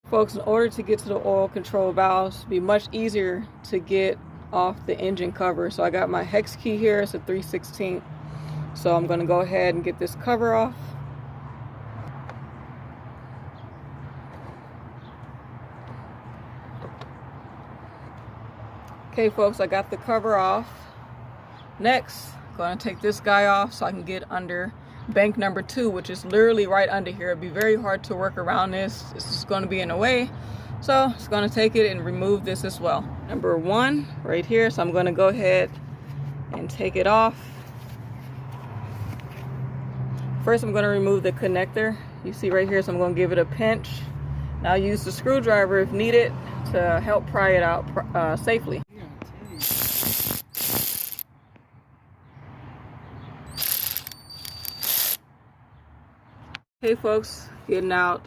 Folks, in order to get to the oil control valves, it'd be much easier to get off the engine cover. So I got my hex key here, it's a 3/16. So I'm going to go ahead and get this cover off. Okay folks, I got the cover off. Next, I'm going to take this guy off so I can get under bank number 2, which is literally right under here. It'd be very hard to work around this. This is going to be in the way. So it's going to take it and remove this as well. Number 1 right here. So I'm going to go ahead and take it off. First, I'm going to remove the connector. You see right here, so I'm going to give it a pinch. Now I'll use the screwdriver if needed to help pry it out safely. Hey folks, getting out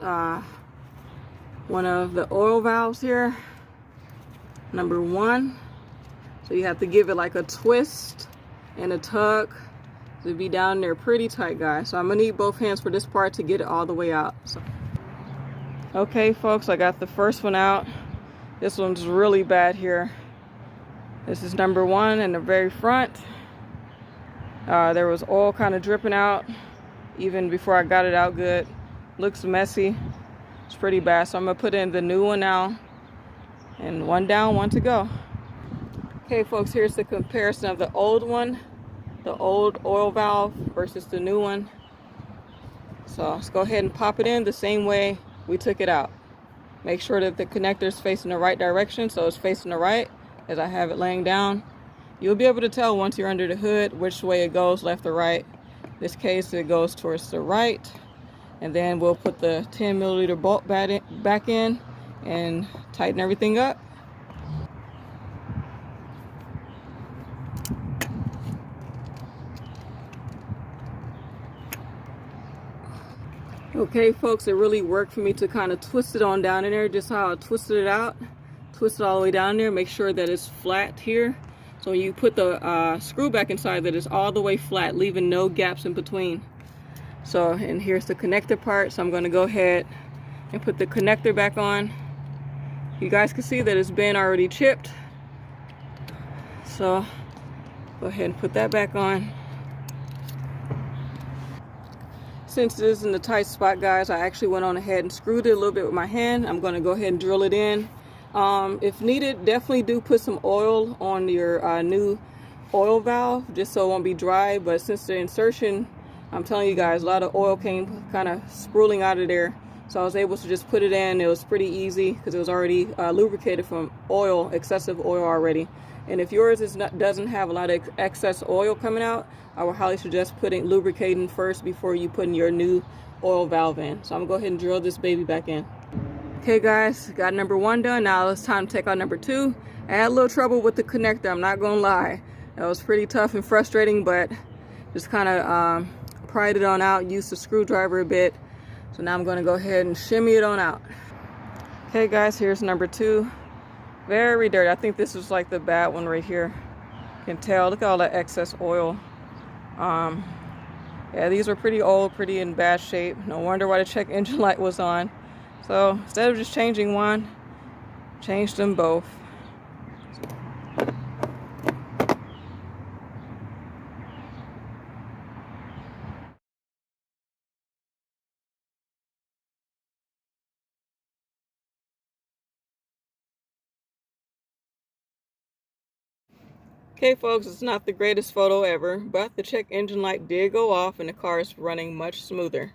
one of the oil valves here, number 1. So you have to give it like a twist and a tug to be down there pretty tight, guys. So I'm gonna need both hands for this part to get it all the way out. Okay folks, I got the first one out. This one's really bad here. This is number 1 in the very front. There was oil kind of dripping out even before I got it out good. Looks messy. It's pretty bad. So I'm gonna put in the new one now. And 1 down, 1 to go. Okay folks, here's the comparison of the old one, the old oil valve versus the new one. So let's go ahead and pop it in the same way we took it out. Make sure that the connector is facing the right direction, so it's facing the right as I have it laying down. You'll be able to tell once you're under the hood which way it goes, left or right. In this case, it goes towards the right. And then we'll put the 10 milliliter bolt back in and tighten everything up. Okay folks, it really worked for me to kind of twist it on down in there, just how I twisted it out. Twist it all the way down there, make sure that it's flat here. So when you put the screw back inside, that it's all the way flat, leaving no gaps in between. So, and here's the connector part. So I'm going to go ahead and put the connector back on. You guys can see that it's been already chipped. So go ahead and put that back on. Since this is in the tight spot, guys, I actually went on ahead and screwed it a little bit with my hand. I'm going to go ahead and drill it in. If needed, definitely do put some oil on your new oil valve just so it won't be dry. But since the insertion, I'm telling you guys, a lot of oil came kind of spooling out of there. So I was able to just put it in. It was pretty easy because it was already lubricated from oil, excessive oil already. And if yours doesn't have a lot of excess oil coming out, I would highly suggest lubricating first before you put your new oil valve in. So I'm gonna go ahead and drill this baby back in. Okay guys, got number 1 done. Now it's time to take out number 2. I had a little trouble with the connector, I'm not gonna lie. That was pretty tough and frustrating, but just kind of pried it on out, used the screwdriver a bit. So now I'm gonna go ahead and shimmy it on out. Okay guys, here's number 2. Very dirty. I think this is like the bad one right here. You can tell, look at all that excess oil. Yeah, these are pretty old, pretty in bad shape. No wonder why the check engine light was on. So instead of just changing one, change them both. Okay folks, it's not the greatest photo ever, but the check engine light did go off and the car is running much smoother.